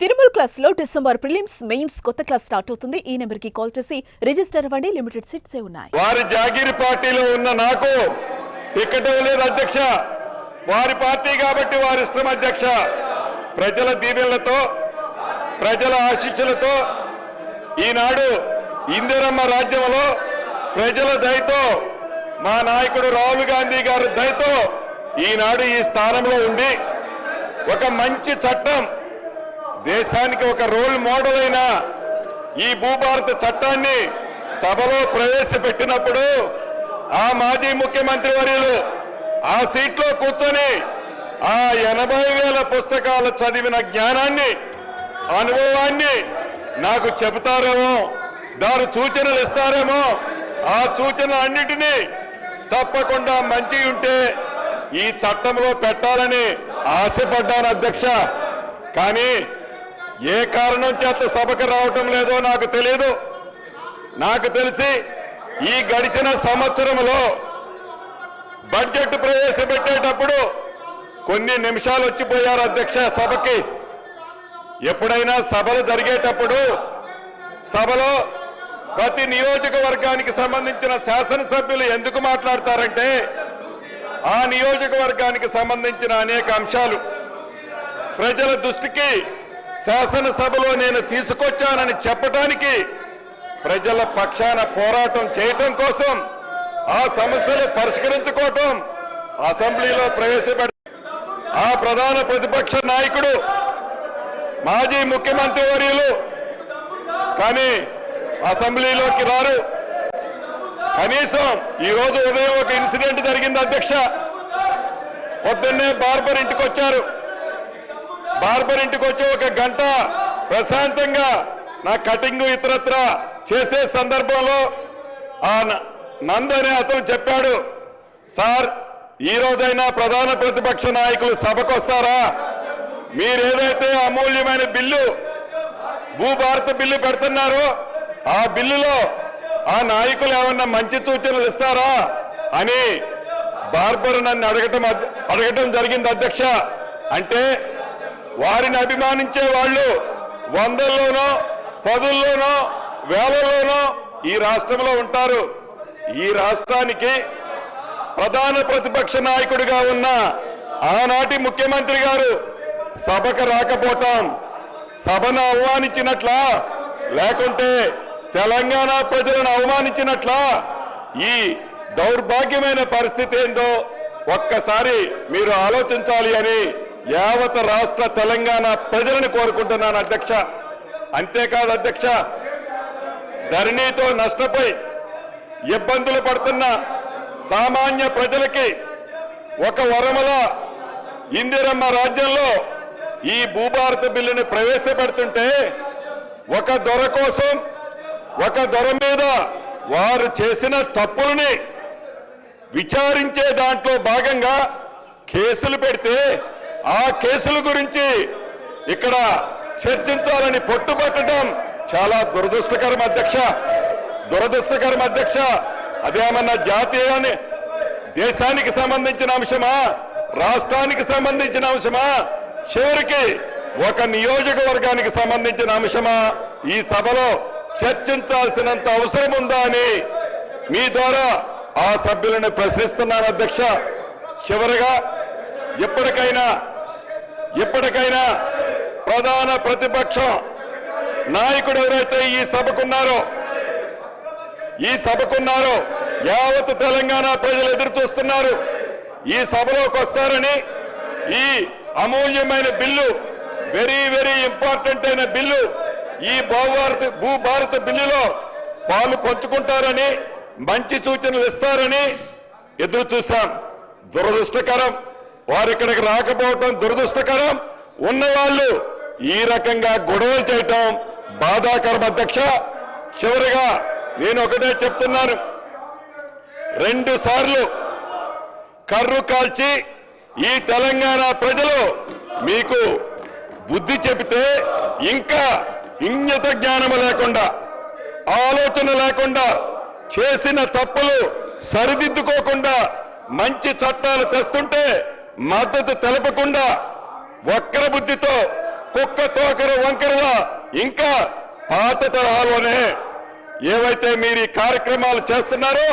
Tirumala class లో December prelims mains కొత్త class start అవుతుంది. ఈ నెంబర్ కి కాల్ చేసి రిజిస్టర్ అవ్వండి. లిమిటెడ్ సీట్స్ ఉన్నాయి. వారి జాగీర్ పార్టీలో ఉన్న నాకు టికెట్ లేదు అధ్యక్ష. వారి పార్టీ కాబట్టి వారి ఇష్టం అధ్యక్ష. ప్రజల దీవెనలతో ప్రజల ఆశీస్సులతో ఈనాడు ఇందిరమ్మ రాజ్యంలో ప్రజల దయతో మా నాయకుడు రాహుల్ గాంధీ గారి దయతో ఈనాడు ఈ స్థానంలో ఉండి ఒక మంచి చట్టం దేశానికి ఒక రోల్ మోడల్ అయిన ఈ భూభారత చట్టాన్ని సభలో ప్రవేశపెట్టినప్పుడు ఆ మాజీ ముఖ్యమంత్రి వర్యులు ఆ సీట్లో కూర్చొని ఆ 80,000 పుస్తకాలు చదివిన జ్ఞానాన్ని అనుభవాన్ని నాకు చెబుతారేమో, దాని సూచనలు ఇస్తారేమో. ఆ సూచనలు అన్నిటినీ తప్పకుండా మంచి ఉంటే ఈ చట్టంలో పెట్టాలని ఆశపడ్డాను అధ్యక్ష. కానీ ఏ కారణం చేత సభకు రావటం లేదో నాకు తెలియదు. నాకు తెలిసి ఈ గడిచిన సంవత్సరంలో బడ్జెట్ ప్రవేశపెట్టేటప్పుడు కొన్ని నిమిషాలు వచ్చిపోయారు అధ్యక్ష సభకి. ఎప్పుడైనా సభలు జరిగేటప్పుడు సభలో ప్రతి నియోజకవర్గానికి సంబంధించిన శాసనసభ్యులు ఎందుకు మాట్లాడతారంటే ఆ నియోజకవర్గానికి సంబంధించిన అనేక అంశాలు ప్రజల దృష్టికి శాసనసభలో నేను తీసుకొచ్చానని చెప్పడానికి, ప్రజల పక్షాన పోరాటం చేయటం కోసం ఆ సమస్యలు పరిష్కరించుకోవటం అసెంబ్లీలో ప్రవేశపెట్ట ఆ ప్రధాన ప్రతిపక్ష నాయకుడు మాజీ ముఖ్యమంత్రి వర్యులు కానీ అసెంబ్లీలోకి రారు. కనీసం ఈ రోజు ఉదయం ఒక ఇన్సిడెంట్ జరిగింది అధ్యక్ష. పొద్దున్నే బార్బర్ ఇంటికి వచ్చారు. బార్బర్ ఇంటికి వచ్చి ఒక గంట ప్రశాంతంగా నా కటింగ్ ఇతరత్ర చేసే సందర్భంలో ఆ నంద్ అనే అతను చెప్పాడు, సార్ ఈ రోజైనా ప్రధాన ప్రతిపక్ష నాయకులు సభకు వస్తారా? మీరేదైతే అమూల్యమైన బిల్లు భూభారత బిల్లు పెడుతున్నారో ఆ బిల్లులో ఆ నాయకులు ఏమన్నా మంచి సూచనలు ఇస్తారా అని బార్బర్ నన్ను అడగటం జరిగింది అధ్యక్ష. అంటే వారిని అభిమానించే వాళ్ళు వందల్లోనో పదుల్లోనో వేలల్లోనో ఈ రాష్ట్రంలో ఉంటారు. ఈ రాష్ట్రానికి ప్రధాన ప్రతిపక్ష నాయకుడిగా ఉన్న ఆనాటి ముఖ్యమంత్రి గారు సభకు రాకపోవటం సభను అవమానించినట్లా, లేకుంటే తెలంగాణ ప్రజలను అవమానించినట్లా? ఈ దౌర్భాగ్యమైన పరిస్థితి ఏందో ఒక్కసారి మీరు ఆలోచించాలి అని యావత్ రాష్ట్ర తెలంగాణ ప్రజలను కోరుకుంటున్నాను అధ్యక్ష. అంతేకాదు అధ్యక్ష, ధరణితో నష్టపోయి ఇబ్బందులు పడుతున్న సామాన్య ప్రజలకి ఒక వరముల ఇందిరమ్మ రాజ్యంలో ఈ భూభారత బిల్లుని ప్రవేశపెడుతుంటే ఒక దొర కోసం ఒక దొర మీద వారు చేసిన తప్పులని విచారించే దాంట్లో భాగంగా కేసులు పెడితే ఆ కేసుల గురించి ఇక్కడ చర్చించాలని పట్టుబట్టడం చాలా దురదృష్టకరం అధ్యక్ష. దురదృష్టకరం అధ్యక్ష. అదేమన్నా జాతీయాన్ని దేశానికి సంబంధించిన అంశమా, రాష్ట్రానికి సంబంధించిన అంశమా, చివరికి ఒక నియోజకవర్గానికి సంబంధించిన అంశమా ఈ సభలో చర్చించాల్సినంత అవసరం ఉందా అని మీ ద్వారా ఆ సభ్యులను ప్రశ్నిస్తున్నాను అధ్యక్ష. చివరగా ఇప్పటికైనా ప్రధాన ప్రతిపక్షం నాయకుడు ఎవరైతే ఈ సభకున్నారో యావత్ తెలంగాణ ప్రజలు ఎదురు చూస్తున్నారు. ఈ సభలోకి వస్తారని, ఈ అమూల్యమైన బిల్లు, వెరీ వెరీ ఇంపార్టెంట్ అయిన బిల్లు, ఈ భూభారత బిల్లులో పాలు పంచుకుంటారని, మంచి సూచనలు ఇస్తారని ఎదురు చూశాం. దురదృష్టకరం వారు ఇక్కడికి రాకపోవటం దురదృష్టకరం. ఉన్నవాళ్ళు ఈ రకంగా గొడవలు చేయటం బాధాకరం అధ్యక్ష. చివరిగా నేను ఒకటే చెప్తున్నాను, 2 సార్లు కర్రు కాల్చి ఈ తెలంగాణ ప్రజలు మీకు బుద్ధి చెబితే ఇంకా ఇంగిత జ్ఞానము లేకుండా, ఆలోచన లేకుండా, చేసిన తప్పులు సరిదిద్దుకోకుండా మంచి చట్టాలు తెస్తుంటే మద్దతు తెలపకుండా వక్ర బుద్ధితో కుక్క తోకర వంకరలా ఇంకా పాత తరహాలోనే ఏవైతే మీరు ఈ కార్యక్రమాలు చేస్తున్నారో